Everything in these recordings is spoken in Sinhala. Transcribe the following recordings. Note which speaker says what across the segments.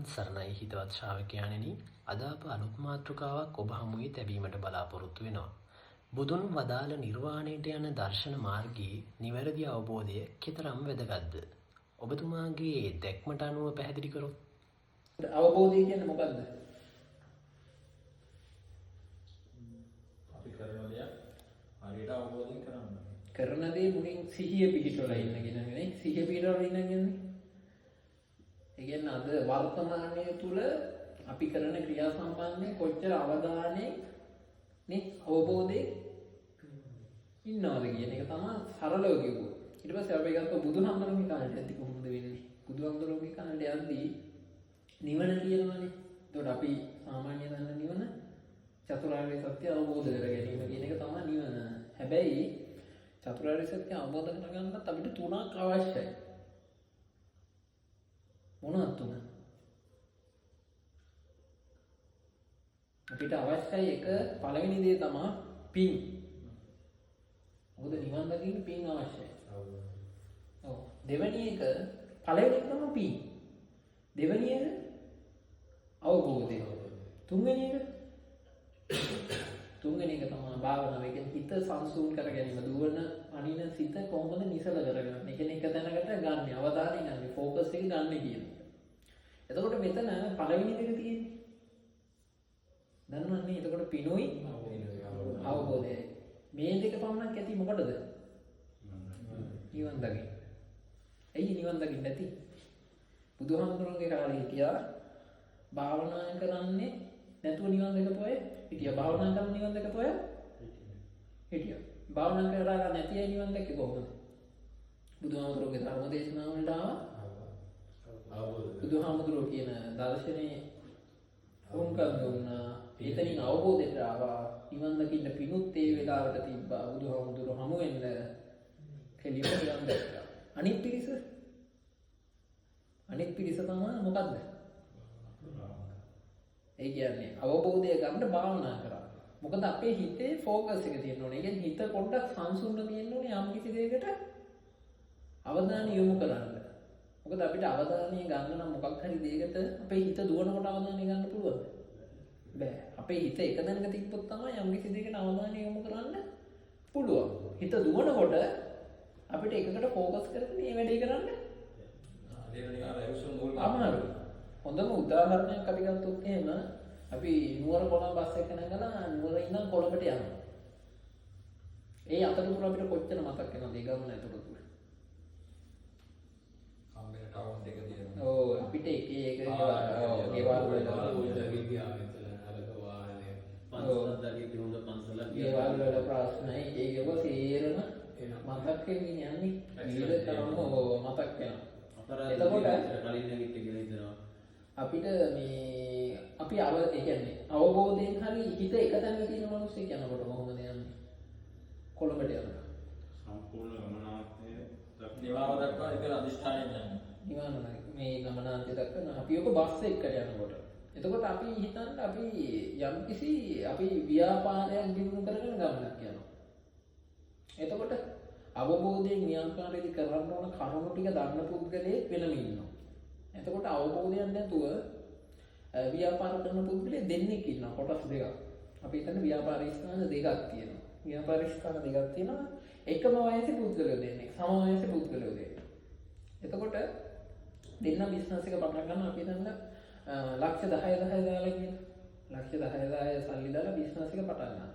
Speaker 1: සරණයි හිතවත් ශ්‍රාවකයන්ෙනි අද අප අලුත් මාතෘකාවක් ඔබ හමුවේ තැබීමට බලාපොරොත්තු වෙනවා. බුදුන් වදාළ නිර්වාණයට යන දර්ශන මාර්ගයේ නිවැරදි අවබෝධය කෙතරම් වැදගත්ද? ඔබතුමාගේ දැක්මට අනුව පැහැදිලි කරොත්.
Speaker 2: අවබෝධය කියන්නේ මොකද්ද?
Speaker 3: අපි කරන දේ හරියට අවබෝධයෙන් කරන්න.
Speaker 2: කරන දේ මුලින් සිහිය පිහිටවලා ඉන්නගෙන නේ. සිහිය පිහිටවලා ඉන්නගෙන ඒ කියන්නේ අද වර්තමානයේ තුල අපි කරන ක්‍රියා සම්බන්ධයෙන් කොච්චර අවධානයෙන් මේ අවබෝධයෙන් ඉන්නවද කියන එක තමයි සරලව කිව්වොත්. ඊට පස්සේ අපි ගත්ත බුදුහාමුදුරුවෝ කාලේ ඇති කොහොමද වෙන්නේ? බුදුහාමුදුරුවෝ කාලේ යද්දී නිවන කියනවනේ. එතකොට අපි සාමාන්‍ය දන්න නිවන චතුරාර්ය සත්‍ය අවබෝධ කර ගැනීම කියන එක තමයි නිවන. හැබැයි චතුරාර්ය සත්‍ය අවබෝධ කරගන්නත් අපිට තුනක් අවශ්‍යයි. මොනවද තුන? අපිට අවශ්‍යයි එක පළවෙනි දේ තමයි පින්. මොකද නිවන් දකින්න පින් අවශ්‍යයි. ඔව්. දෙවෙනි එක පළවෙනි එක තමයි පින්. දෙවෙනි එක අවබෝධය. තුන්වෙනි එක තමයි භාවනාව. ඒ කියන්නේ හිත සංසුන් කර ගැනීම. දුවන අනින සිත කොහොමද නිසල කරගන්නේ? ඒ කියන්නේ එක තැනකට ගන්න, අවධානය ගන්න, ફોකස් එක ගන්න කියන එක. එතකොට මෙතන පළවෙනි දෙක තියෙන්නේ. දන්නවන්නේ එතකොට පිනුයි අවබෝධයයි. මේ දෙක පමණක් ඇති මොකටද? නිවන් දකින්න. ඇයි නිවන් දකින්න ඇති? බුදුහාමුදුරන්ගේ කාලේ හිටියා භාවනා කරන්නේ නැතුව නිවන් දැකපු අය හිටියා. භාවනා කරන නිවන් දැකපු අය හිටියා. භාවනා කරලා නැති අය නිවන් දැක්කේ කොහොමද? බුදුහාමුදුරන්ගේ ධර්ම දේශනාව වලට බුදුහාමුදුරුවෝ කියන දර්ශනේ වුන්කම් දුන්නා. එතනින් අවබෝධයට ආවා. නිවන් දකින්න පිණුත් ඒ වෙලාවට තිබ්බා. බුදුහාමුදුරුවෝ හමු වෙන්න කෙලිම නිවන් දැක්කා. අනිත් පිරිස තමයි මොකද්ද? ඒ කියන්නේ අවබෝධය ගන්න භාවනා කරා. මොකද අපේ හිතේ ફોකස් එක තියෙන්න ඕනේ. ඒ කියන්නේ හිත පොඩ්ඩක් සංසුන්ව තියෙන්න ඕනේ යම් කිසි දෙයකට අවධානය යොමු කරන්න. මොකද අපිට අවධානය ගන්න නම් මොකක් හරි දෙයකට අපේ හිත දුවනකොට අවධානය ගන්න පුළුවන්ද? බෑ. අපේ හිත එක තැනක තිබ්බොත් තමයි යම් කිසි දෙයකට අවධානය යොමු කරන්න පුළුවන්. හිත දුවනකොට අපිට එකකට ફોකස් කරගෙන මේ වැඩේ කරන්න අමාරුයි. හොඳම උදාහරණයක් අපි ගත්තොත් එහෙම අපි නුවර කොළඹ බස් එක නැගලා නුවර ඉඳන් කොළඹට යනවා. ඒ අතරතුර අපිට කොච්චර මතක් වෙනවද ඒ ගමන අතරතුර?
Speaker 3: කම්බේ ටවුන් දෙක තියෙනවා.
Speaker 2: ඔව් අපිට එක ගෙවල් වල ගෙවල් වල ප්‍රශ්නයි ඒකව සේරම මතක් වෙමින් යන්නේ. ඊට තරම මතක් වෙනවා. එතකොට
Speaker 3: කලින් නැගිට කියලා හිතනවා.
Speaker 2: අපිට මේ අපි ඒ කියන්නේ අවබෝධයෙන් හරි හිත එක තැනක තියෙන මිනිස්සෙක් යනකොට කොහොමද යන්නේ? කොළඹට යනවා.
Speaker 3: සම්පූර්ණ ගමනාන්තය නිවාව දක්වා ඒක අධිෂ්ඨානයෙන් යන්නේ.
Speaker 2: නිවාන මේ ගමනාන්තය දක්වා අපි ඔක බස් එකකට යනකොට. එතකොට අපි හිතන්නේ අපි යම්කිසි අපි ව්‍යාපාරයක් දිනු කරගෙන ගමනක් යනවා. එතකොට අවබෝධයෙන් ව්‍යාපාරයේදී කරන්න ඕන කරුණු ටික දන්න පුද්ගලයෙක් වෙනම ඉන්නවා. එතකොට අවබෝධයක් නැතුව ව්‍යාපාර කරන පුද්ගලයෙක් දෙන්නෙක් ඉන්නවා. කොටස් දෙකක්. අපි හිතන්නේ ව්‍යාපාර ස්ථාන දෙකක් තියෙනවා. ව්‍යාපාර ස්ථාන දෙකක් තියෙනවා. එකම වයසේ පුද්ගලයෝ දෙන්නෙක්, සම වයසේ පුද්ගලයෝ දෙන්නෙක්. එතකොට දෙන්න බිස්නස් එක පටන් ගන්න අපි හිතන්නේ ලක්ෂ 10 දාලා කියන. ලක්ෂ 10 සල්ලි දාලා බිස්නස් එක පටන් ගන්නවා.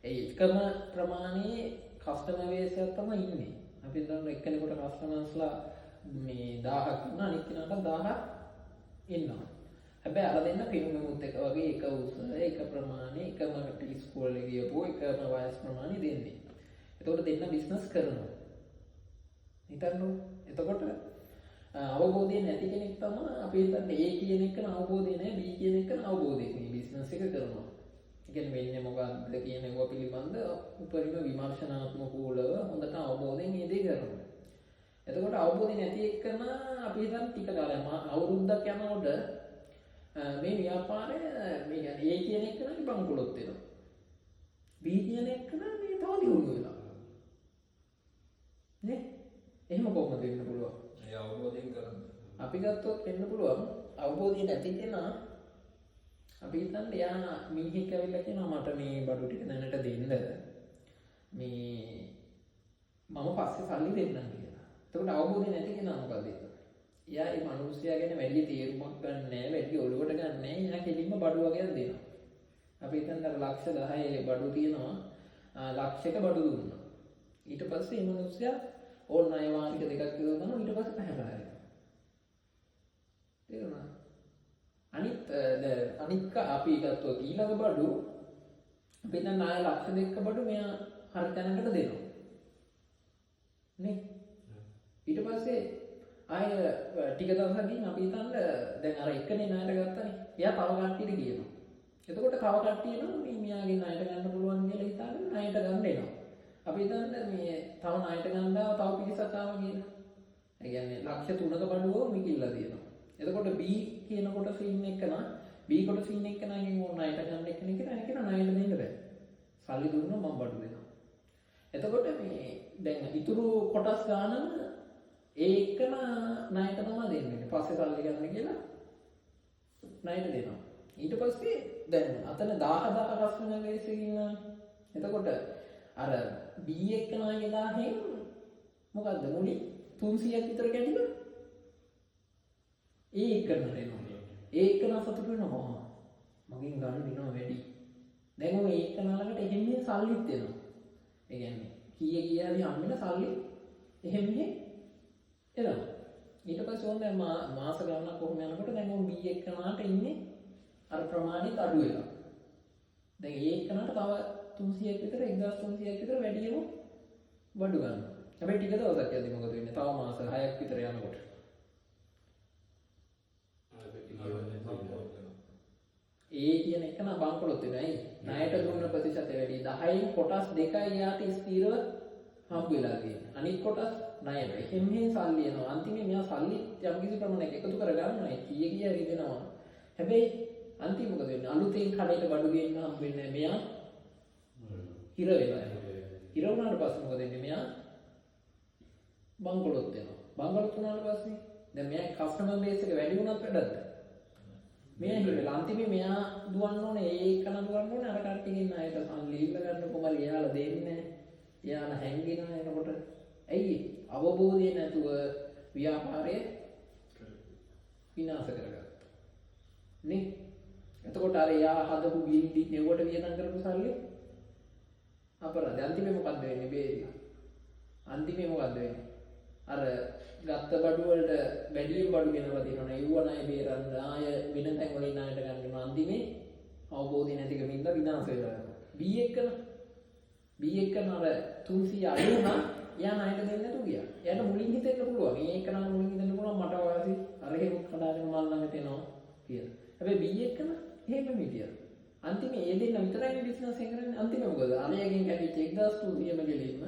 Speaker 2: ඒ එකම ප්‍රමාණයේ කස්ටමර් බේස් එකක් තමයි ඉන්නේ. අපි හිතන්නේ එක්කෙනෙකුට කස්ටමර්ස්ලා මේ 1000ක් ඉන්න අනිත් කෙනාට 1000ක් ඉන්නවා. හැබැයි අර දෙන්න පිනුමුත් එක වගේ එක උස එක ප්‍රමාණය එකම ඉස්කෝලේ ගියපුව එකම වයස් ප්‍රමාණය දෙන්නේ. එතකොට දෙන්න බිස්නස් කරනවා. හිතන්නකො. එතකොට අවබෝධය නැති කෙනෙක් තමයි අපි හිතන්නේ A කියන එක අවබෝධය නැහැ B කියන එක අවබෝධය මේ බිස්නස් එක කරනවා. ඒ කියන්නේ වෙන්නේ මොකක්ද කියන ඒවා පිළිබඳ උපරිම විමර්ශනාත්මකව හොඳට අවබෝධයෙන් මේ දේ කරනවා. එතකොට අවබෝධය නැති එක්කම අපි හිතන්නේ ටික කාලයක් අවුරුද්දක් යනකොට මේ ව්‍යාපාරය මේ කියන්නේ A කියන එක නම් බංකොලොත් වෙනවා. B කියන එක නම් මේ තව දියුණු වෙනවා. නේ? එහෙම කොහොමද වෙන්න පුළුවන්?
Speaker 3: ඒ අවබෝධයෙන් කරන්නේ.
Speaker 2: අපි ගත්තොත් වෙන්න පුළුවන් අවබෝධය නැති කෙනා අපි හිතන්න එයා මීහෙක් ඇවිල්ලා කියනවා මට මේ බඩු ටික දැනට දෙන්න මේ මම පස්සේ සල්ලි දෙන්නම් කියලා. එතකොට අවබෝධය නැති කෙනා මොකද එයා ඒ මිනිස්සයා ගැන වැඩි තේරුමක් ගන්න නැහැ, වැඩි ඔළුවට ගන්න නැහැ. එයා කෙලින්ම බඩු වගේක් දෙනවා. අපි හිතන්න අර ලක්ෂ 10 බඩු තියෙනවා, ලක්ෂයක බඩු දුන්නා. ඊට පස්සේ මේ මිනිස්සයා ඕන අය වාරික දෙකක් කියලා ගන්නවා, ඊට පස්සේ පැහැලා යනවා. තේරුණා? අනිත් අපි ගත්තොත් ඊළඟ බඩු අපි දැන් ආය ලක්ෂ දෙකක බඩු මෙයා හරි තැනකට දෙනවා නේ. ඊට පස්සේ ආය ටික දවසකින් අපි හිතන්න දැන් අර එකනේ ණයට ගත්තනේ. එයා තව කට්ටියට කියනවා. එතකොට තව කට්ටිය එනවා මේ මෙයාගේ ණයට ගන්න පුළුවන් කියලා හිතාගෙන ණයට ගන්න එනවා. අපි හිතන්න මේ තව ණයට ගන්නවා තව පිරිසක් ආවා කියලා. ඒ කියන්නේ ලක්ෂ 3ක බඩුව මිකිල්ලා තියෙනවා. එතකොට B කියන කොටස ඉන්න එකන B කොටස ඉන්න එකනගෙන් ඕන ණයට ගන්න එකනේ කියලා අනික ණයට දෙන්න බෑ. සල්ලි දුන්නොත් මම බඩු දෙනවා. එතකොට මේ දැන් ඉතුරු කොටස් ගානම ඒ එකන ණයට තමයි දෙන්නේ. පස්සේ සල්ලි ගන්න කියලා ණයට දෙනවා. ඊට පස්සේ දැන් අතන 10000 කස්ටමර් බේස් එකකින් ඉන්නවා. එතකොට අර B එකනාගේ 1000න් මොකද්ද මුලින් 300ක් විතර කැඩිලා ඒ එකන දෙනවා. ඒ එකන සතුටු වෙනවා. මගෙන් ගන්න දිනවා වැඩි. දැන් ඔය එකන ළඟට එහෙන්නේ සල්ලිත් දෙනවා. ඒ කියන්නේ කීය කීයදී හම්බෙන සල්ලි එහෙන්නේ එනවා. ඊට පස්සේ ඕන දැන් මාස ගණනක් කොහොම යනකොට දැන් ඔය B එකනට ඉන්නේ අර ප්‍රමාණිත අඩු වෙනවා. දැන් ඒ එකනට තව 300ක් විතර 1300ක් විතර වැඩිම බඩු ගන්නවා. හැබැයි ටික දවසක් යද්දි මොකද වෙන්නේ? තව මාස 6ක් විතර යනකොට ඒ කියන එක නම් බංකොලොත් වෙනවා. ඇයි? ණයට දුන්න ප්‍රතිශතය වැඩි. 10න් කොටස් 2යි යාට ස්ථිරව හම්බ වෙලා තියෙනවා. අනිත් කොටස් ණයට. එහෙම සල්ලි එනවා. අන්තිමේ මෙයා සල්ලි යම්කිසි ප්‍රමාණයක් එකතු කර ගන්නවා. කීය කීය රිදෙනවා. හැබැයි අන්තිම මොකද වෙන්නේ? අලුතෙන් කඩේට බඩු ගේන්න හම්බ වෙන්නේ මෙයා හිර වෙලා යනවා. හිර වුණාට පස්සේ මොකද වෙන්නේ? මෙයා බංකොලොත් වෙනවා. බංකොලොත් වුණාට පස්සේ දැන් මෙයා කස්ටමර් බේස් එක වැඩි වුණත් වැඩක්ද? මෙයා හිරෙලා අන්තිමේ මෙයා දුවන්න ඕනේ ඒ කන දුවන්න ඕනේ අර කට්ටියකින් ආයෙත් සල්ලි ඉල්ල ගන්න කොහමද එයාලා දෙන්නේ එයාලා හැංගෙනවා එනකොට ඇයි අවබෝධය නැතුව ව්‍යාපාරය විනාශ කරගත්තා නේ. එතකොට අර එයා හදපු බිල්ඩි නෙවට වියදම් කරපු සල්ලි අපරාධ. අන්තිමේ මොකද්ද වෙන්නේ? බේරිලා. අන්තිමේ මොකද්ද වෙන්නේ? අර ගත්ත බඩු වලට වැඩියෙන් බඩු ගෙනලා දෙනවා. ඒව ණය බේරන්න ආය වෙන තැන් වලින් ණයට ගන්න අන්තිමේ අවබෝධය නැතිකම ඉඳලා විනාශ වෙලා යනවා. B එකන අර 300 අඩු වුණා. එයා ණයට දෙන්න නැතුව ගියා. එයාට මුලින් හිතෙන්න පුළුවන්. මේ එකන මුලින් හිතෙන්න පුළුවන් මට වාසි අර හේරුක් කඩාගෙන මල් ළඟට එනවා කියලා. හැබැයි B එකන එහෙම හිටියා. අන්තිමේ ඒ දෙන්න විතරයි බිස්නස් එක කරන්නේ. අන්තිමේ මොකද? අරයගෙන් කැඩිච්ච 1200ම ගෙලින්ම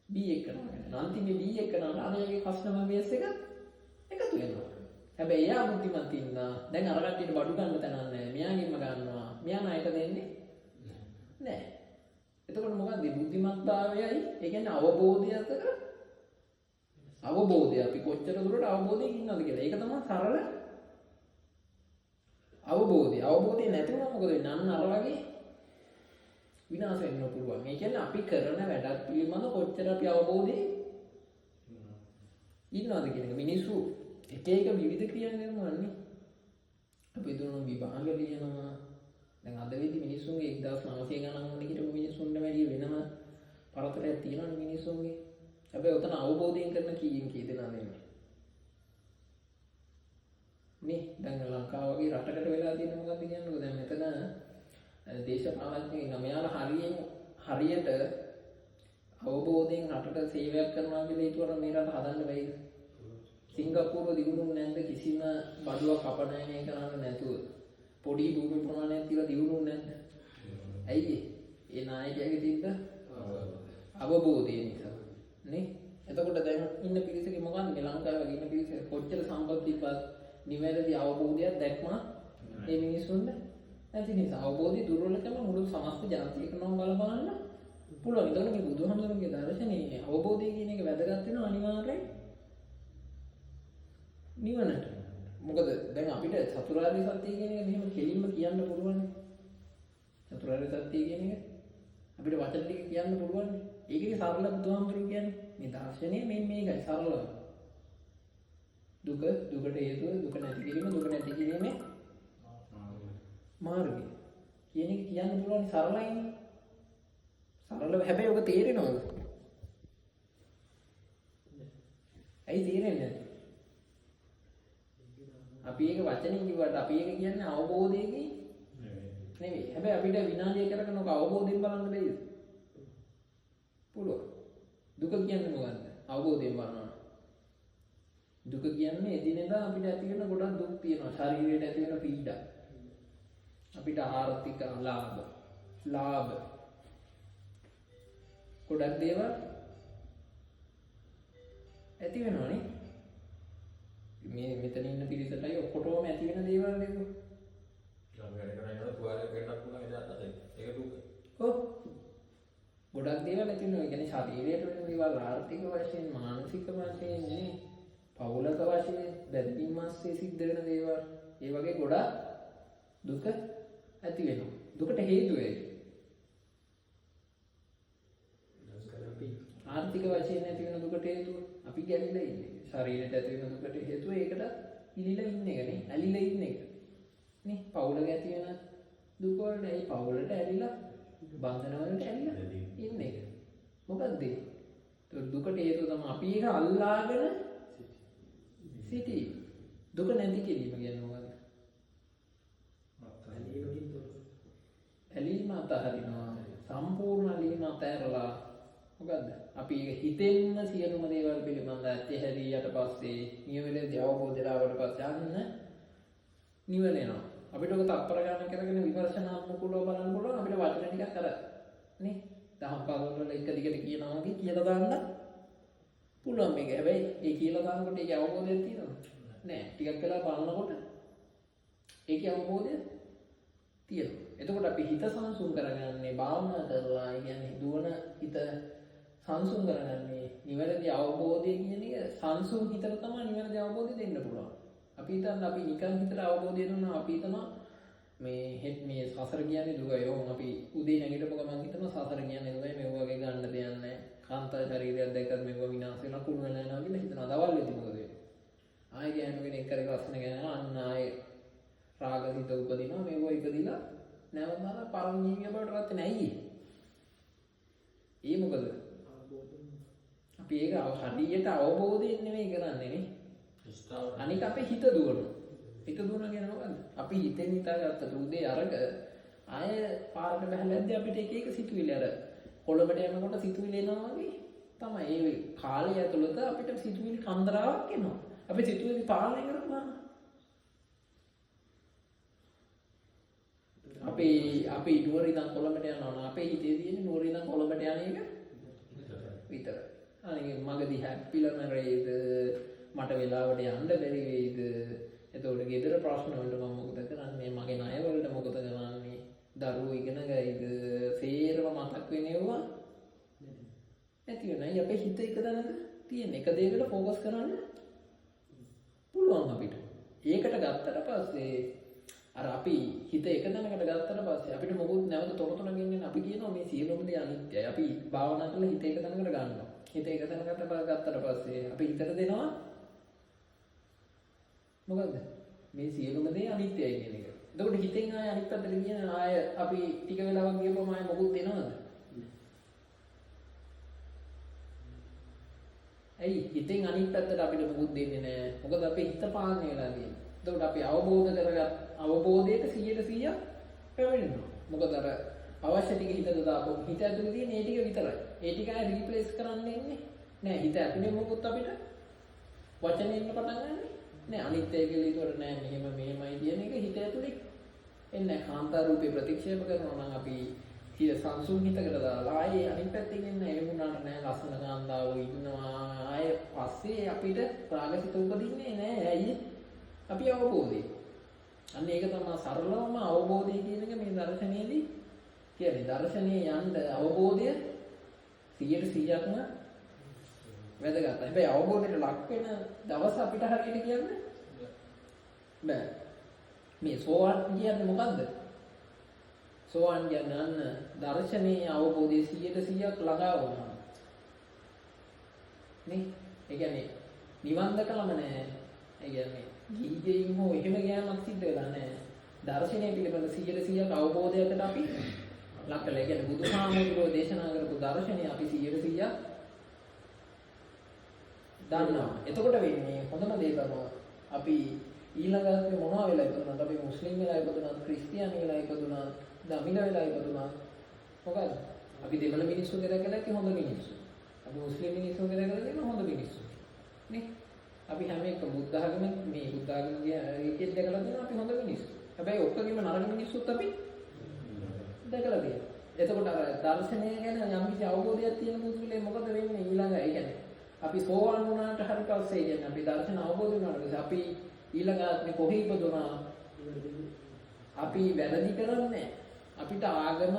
Speaker 2: B එකන. අන්තිමේ B එකන අරයගේ කස්ටමර් බේස් එක එකතු වෙනවා. හැබැයි එයා බුද්ධිමත් ඉන්නා. දැන් අර කට්ටියට බඩු ගන්න තැනක් නැහැ. මෙයාගෙන්ම ගන්නවා. මෙයා ණයට දෙන්නේ නැහැ. එතකොට මොකද්ද බුද්ධිමත්භාවයයි ඒ කියන්නේ අවබෝධය අතර අවබෝධය අපි කොච්චර දුරට අවබෝධයෙන් ඉන්නවද කියලා. ඒක තමයි සරල අවබෝධය. අවබෝධය නැති වුණා මොකද වෙන්නේ? අන්න අර වගේ විනාශ වෙන්න පුළුවන්. ඒ කියන්නේ අපි කරන වැඩක් පිළිබඳ කොච්චර අපි අවබෝධයෙන් ඉන්නවද කියන එක. මිනිස්සු එක එක විවිධ ක්‍රියා කරනවානේ. අපි දුන්නු විභාග ලියනවා. දැන් අද වෙද්දි මිනිස්සුන්ගේ 1900 ගණන් වල හිටපු මිනිස්සුන්ට වැඩිය වෙනම පරතරයක් තියෙනවනේ මිනිස්සුන්ගේ. හැබැයි උතන අවබෝධයෙන් කරන කීයෙන් කී දෙනා වෙන්නේ. මේ දැන් ලංකාව වගේ රටකට වෙලා තියෙන මොකක්ද කියන්නේ? දැන් මෙතන දේශපාලඥයෝ නමයාලා හරියට අවබෝධයෙන් රටට සේවයක් කරනවා කියලා හිතුවම මේ රට හදන්න බැයිද? සිංගප්පූරුව දිනුනේ නැද්ද කිසිම බඩුවක් කපණයනය කරන්න නැතුව? පොඩි භූමි ප්‍රමාණයක් තියලා දිනුනේ නැද්ද? ඇයි ඒ නායකයාගේ තිබ්බ අවබෝධය නිසා නේ. එතකොට දැන් ඉන්න පිරිසගේ මොකක්ද මේ ලංකාවේ වගේ ඉන්න පිරිස කොච්චර සම්පත් තිබ්බත් නිවැරදි අවබෝධයක් දැක්ම මේ මිනිස්සුන්ට නැති නිසා අවබෝධය දුර්වලකම මුළු සමස්ත ජාතියකම බලපාන්න පුළුවන්. ඒතකොට මේ බුදුහාමුදුරන්ගේ දර්ශනයේ අවබෝධය කියන එක වැදගත් වෙනවා අනිවාර්යයෙන් නිවනට. මොකද දැන් අපිට චතුරාර්ය සත්‍ය කියන එක මෙහෙම කෙලින්ම කියන්න පුළුවන්. චතුරාර්ය සත්‍ය කියන එක අපිට වචන ටික කියන්න පුළුවන්. ඒකේ සරල බුදුහාමුදුරුවෝ කියන්නේ මේ දර්ශනය මේකයි සරලව. දුකට හේතුව දුක නැති කිරීම දුක නැති කිරීමේ මාර්ගය කියන එක කියන්න පුළුවන් සරලයිනේ. සරලව හැබැයි ඔක තේරෙනවද? ඇයි තේරෙන්නේ නැත්තේ? අපි ඒක වචනින් කිව්වට අපි ඒක කියන්නේ අවබෝධයකින් නෙවෙයි. හැබැයි අපිට විනාඩිය කරගෙන ඔක අවබෝධයෙන් බලන්න බැයිද? පුළුවන්. දුක කියන්නේ මොකක්ද? අවබෝධයෙන් බලනවා. දුක කියන්නේ එදිනෙදා අපිට ඇති වෙන ගොඩක් දුක් තියෙනවා. ශරීරයට ඇති වෙන පීඩා. අපිට ආර්ථික ලාභ ගොඩක් දේවල් ඇති වෙනවනේ. මේ මෙතන ඉන්න පිරිසටයි ඔක්කොටම ඇති වෙන දේවල් නේද?
Speaker 3: ළඟ වැඩ කරගෙන යනකොට තුවාලයක් වෙන්නත් පුළුවන් ඒක දුක.
Speaker 2: ඔව්. ගොඩක් දේවල් ඇති වෙනවා. ඒ කියන්නේ ශරීරයට වෙන දේවල් ආර්ථික වශයෙන් මානසික වශයෙන් නේ. පෞලක වශයෙන් බැඳීම් මාස්සේ සිද්ධ වෙන දේවල්. ඒ වගේ ගොඩක් දුක ඇති වෙනවා. දුකට හේතුව ඒක. ආර්ථික වශයෙන් ඇති වෙන දුකට හේතුව අපි ගැලිලා ඉන්නේ. ශරීරයට ඇති වෙන දුකට හේතුව ඒකට ඉලිලා ඉන්න එක නේ. ඇලිලා ඉන්න එක. නේ පෞලක ඇති වෙන දුක වලට ඒ පෞලට ඇලිලා බන්ධන වලට ඇලිලා ඉන්න එක. මොකද්ද ඒ? දුකට හේතුව තමයි අපි ඒක අල්ලාගෙන සිටීම. දුක නැති කිරීම කියන්නේ මොකද්ද? ඇලීම අතහරිනවා. සම්පූර්ණ ඇලීම අතහැරලා මොකද්ද? අපි හිතෙන්න සියලුම දේවල් පිළිබඳව ඇතහැරියට පස්සේ නියමෙලදී අවබෝධයට ආවට පස්සේ යන්න නිවැරෙනවා. අපිට ඔක තත්පර ගන්න කරගෙන විමර්ශනාත්මකව බලන්න පුළුවන්. අපිට වචන ටිකක් අර නේ දහම් පාඩම් වල එක දිගට කියනවා වගේ කියලා දාන්න පුළුවන් මේක. හැබැයි ඒ කියලා දානකොට ඒකේ අවබෝධයක් තියෙනවද? නෑ. ටිකක් වෙලා බලනකොට ඒකේ අවබෝධය තියෙනවා. එතකොට අපි හිත සංසුන් කරගන්නේ භාවනා කරලා. ඒ කියන්නේ දුවන හිත සංසුන් කරගන්නේ නිවැරදි අවබෝධය කියන එක සංසුන් හිතට තමයි නිවැරදි අවබෝධය දෙන්න පුළුවන්. අපි හිතන්න අපි නිකන් හිතට අවබෝධය දුන්නා අපි හිතනවා මේ සසර කියන්නේ දුකයි. ඕම් අපි උදේ නැගිටපු ගමන් හිතනවා සසර කියන්නේ දුකයි මේ වගේ ගන්න දෙයක් නැහැ. කාන්තා ශරීරයක් දැක්කත් මේක විනාශ වෙනවා කුණු වෙලා යනවා කියලා හිතනවා. දවල් වෙද්දි මොකද වෙන්නේ? ආයෙ ගෑනු කෙනෙක් කරේ ලස්සන ගෑනා අන්න ආයෙ රාගසිත උපදිනවා මේව ඉපදිලා නැවත පරම ජීවිය බවට රත් වෙන්නේ ඇයි ඒ මොකද අපි ඒක හදියට අවබෝධයෙන් නෙමෙයි කරන්නේ නේ අනික අපේ හිත දුවනවා කියන්නේ මොකද්ද අපි හිතෙන් හිතාගත්ත උදේ අරක ආය පාරට බහලද්දී අපිට එක එක සිතුවිලි අර කොළඹට යනකොට සිතුවිලි එනවා වගේ තමයි ඒ කාලය ඇතුළත අපිට සිතුවිලි කන්දරාවක් එනවා අපි සිතුවිලි පාලනය කරපුවා අපි නුවර ඉඳන් කොළඹට යනවා නම් අපේ හිතේ තියෙන නුවර ඉඳන් කොළඹට යන එක විතරයි. අනේ මගදී හැප්පිලා නැරෙයිද මට වෙලාවට යන්න බැරි වෙයිද? එතකොට ගෙදර ප්‍රශ්න වලට මම මොකද කරන්නේ? මගේ ණය වලට මොකද කරන්නේ? දරුවෝ ඉගෙන ගයිද? සේරම මතක් වෙනේවා නැති වෙනයි අපේ හිත එක තැනක තියෙන එක දෙයකට ફોකස් කරන්න පුළුවන් අපිට. ඒකට ගත්තට පස්සේ අර අපි හිත එක තැනකට ගත්තට පස්සේ අපිට මොකුත් නැවත තොරතුරු ගෙන්නේ අපි කියනවා මේ සියලුම දේ අනිත්‍යයි. අපි භාවනා කරලා හිත එක තැනකට ගන්නවා. හිත එක තැනකට ගත්තට පස්සේ අපි හිතට දෙනවා මොකද්ද? මේ සියලුම දේ අනිත්‍යයි කියන එක. එතකොට හිතෙන් ආය අනිත් පැත්තට කියන ආය අපි ටික වෙලාවක් ගියපුවම ආය මොකුත් දෙනවද? ඇයි හිතෙන් අනිත් පැත්තට අපිට මොකුත් දෙන්නේ නැහැ. මොකද අපේ හිත පාලනය වෙලා තියෙන්නේ. එතකොට අපි අවබෝධ කරගත් අවබෝධයට 100% පැමිණෙනවා. මොකද අර අවශ්‍ය ටික හිතට දාපුවම හිත ඇතුලේ තියෙන ඒ ටික විතරයි. ඒ ටික ආය රීප්ලේස් කරන්න ඉන්නේ නෑ. හිත ඇතුලේ මොකුත් අපිට වචනෙන්න පටන් ගන්න නෑ. අනිත්‍ය කියලා ඒකට නෑ මෙහෙමයි කියන එක හිත ඇතුලේ එන්නේ. කාන්තා රූපේ ප්‍රතික්ෂේප කරනවා නම් අපි හිත සංසුන් හිතකට දාලා ආයේ අනිත් පැත්තෙන් එන්නේ එහෙම වුණාට නෑ. ලස්සන කාන්තාවෝ ඉන්නවා. ආයේ පස්සේ අපිට රාගසිත උපදින්නේ නෑ. ඇයි? අපි අවබෝධය. අන්න ඒක තමයි සරලවම අවබෝධය කියන එක මේ දර්ශනයේදී කියන්නේ. දර්ශනයේ යන්න අවබෝධය 100%ක්ම වැදගත්. හැබැයි අවබෝධයට ලක් වෙන දවස අපිට හරියට කියන්න බෑ. මේ සෝවාන් කියන්නේ මොකද්ද? සෝවාන් කියන්නේ අන්න දර්ශනීය අවබෝධයේ 100% ළඟා වුණා. නේ? ඒ කියන්නේ නිවන් දැකලම නෑ. ඒ කියන්නේ ගිහිගෙයින් හෝ එහෙම ගෑමක් සිද්ධ වෙලා නෑ. දර්ශනය පිළිබඳ 100% අවබෝධයකට අපි ලක් කළා. ඒ කියන්නේ බුදුහාමුදුරුවෝ දේශනා කරපු දර්ශනය අපි 100% දන්නවා. එතකොට වෙන්නේ හොඳම දේ තමයි අපි ඊළඟට මොනවා වෙලා ඉපදුනත් අපි මුස්ලිම් වෙලා ඉපදුනත් ක්‍රිස්තියානි වෙලා ඉපදුනත් දමිළ වෙලා ඉපදුනත් මොකද අපි දෙමළ මිනිස්සු කියලා හොඳ මිනිස්සු. අපි මුස්ලිම් මිනිස්සු කියලා හොඳ මිනිස්සු. නේ? අපි හැම එක බුද්ධ ආගමෙන් මේ බුද්ධ ආගමගේ ඒකෙත් දැකලා තියෙනවා අපි හොඳ මිනිස්සු. හැබැයි ඔක්කොගෙම නරක මිනිස්සුත් අපි දැකලා තියෙනවා. එතකොට අර දර්ශනය ගැන යම් කිසි අවබෝධයක් තියෙන පුදුලේ මොකද වෙන්නේ ඊළඟ ඒ කියන්නේ අපි සෝවාන් වුණාට හරි පස්සේ කියන්නේ අපි දර්ශන අවබෝධ වුණාට පස්සේ අපි ඊළඟ ආත්මේ කොහේ ඉපදුනා අපි වැරදි කරන්නේ අපිට ආගම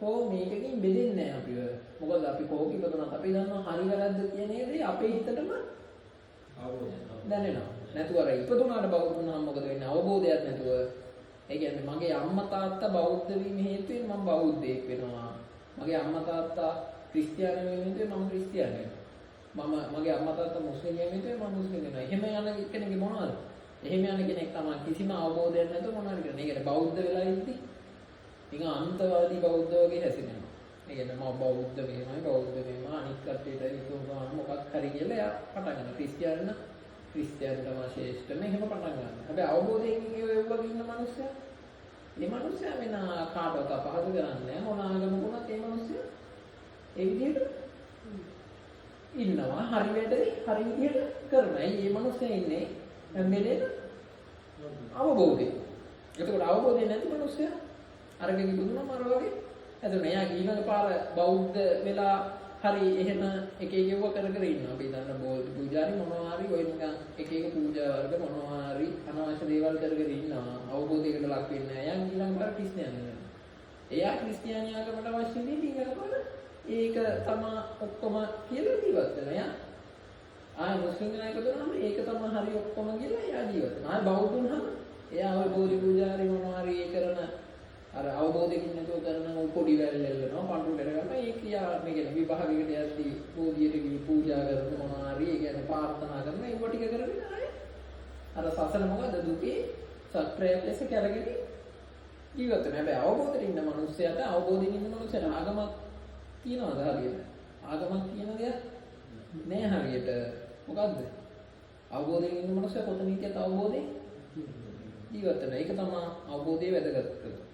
Speaker 2: හෝ මේකකින් බෙදෙන්නේ නැහැ අපිව. මොකද අපි කොහොම ඉපදුනත් අපි දන්නවා හරි වැරද්ද කියන දේ අපේ හිතටම දැනෙනවා. නැතුව අර ඉපදුනාට බෞද්ධ වුණාම මොකද වෙන්නේ? අවබෝධයක් නැතුව. ඒ කියන්නේ මගේ අම්මා තාත්තා බෞද්ධ වීම හේතුවෙන් මම බෞද්ධයෙක් වෙනවා. මගේ අම්මා තාත්තා ක්‍රිස්තියානි වීම හේතුවෙන් මම ක්‍රිස්තියානි වෙනවා. මගේ අම්මා තාත්තා මුස්ලිම් වීම හේතුවෙන් මම මුස්ලිම් වෙනවා. එහෙම යන කෙනෙක්ගේ මොනවද? එහෙම යන කෙනෙක් තමයි කිසිම අවබෝධයක් නැතුව මොනවද කරන්නේ. ඒ කියන්නේ බෞද්ධ වෙලා ඉඳි නිකන් අන්තවාදී බෞද්ධ වගේ හැසිරෙනවා. ඒ කියන්නේ මම බෞද්ධ වෙනවා අනිත් කට්ටියට හිතුවා මොකක් හරි කියලා එයා පටන් ගන්නවා. ක්‍රිස්තියානි තමයි ශ්‍රේෂ්ඨ නේ එහෙම පටන් ගන්නවා. හැබැයි අවබෝධයෙන් ඒවගේ ඉන්න මිනිස්සයා මේ මිනිස්සයා වෙන කාටවත් අපහසු කරන්නේ නැහැ. මොන ආගමක වුණත් මේ මිනිස්සයා ඒ විදිහට ඉන්නවා. හරි වැඩේ හරි විදිහට කරනවා. මේ මිනිස්සයා ඉන්නේ හැමදේම අවබෝධය. එතකොට අවබෝධය නැති මිනිස්සයා අරගෙන ඉදුණා මර වගේ. එතකොට එයා ඊළඟ පාර බෞද්ධ වෙලා හරි එහෙම එක එක ඒවා කර කර ඉන්නවා. අපි දන්න බෝධි පූජාරි මොනවා හරි ඔය නිකන් එක එක පූජා වර්ග මොනවා හරි අනවශ්‍ය දේවල් කර කර ඉන්නවා. අවබෝධයකට ලක් වෙන්නේ නැහැ. එයා ඊළඟ පාර ක්‍රිස්තියානි වෙනවා. එයා ක්‍රිස්තියානි ආගමට අවශ්‍ය දෙයක් ඊළඟ පාර ඒක තමයි ඔක්කොම කියලා ජීවත් වෙනවා. එයා ආය මුස්ලිම් කෙනෙක් දුන්නාම ඒක තමයි හරි ඔක්කොම කියලා එයා ජීවත් වෙනවා. ආය බෞද්ධ වුණාම එයා ඔය බෝධි පූජාරි මොනවා හරි ඒ කරන අර අවබෝධයකින් නැතුව කරන පොඩි වැල් එල්ලනවා පඳුරු දෙර ගන්න ඒ කියා මේ කියන්නේ විභාගයකට යද්දී බෝධියට ගිහි පූජා කරන මොනවා හරි ඒ කියන්නේ ප්‍රාර්ථනා කරන ඒව ටික කරගෙන ආය අර සසල මොකද දුකේ සත්‍යයක් ලෙස කරගෙන ජීවත් වෙනවා. හැබැයි අවබෝධයෙන් ඉන්න මනුස්සයාට අවබෝධයෙන් ඉන්න මනුස්සයාට ආගමක් තියනවාද හරියට? ආගමක් කියන දෙයක් නෑ හරියට. මොකද්ද? අවබෝධයෙන් ඉන්න මනුස්සයා කොතනින් කියත අවබෝධයෙන් ජීවත් වෙනවා. ඒක තමයි අවබෝධයේ වැදගත්කම.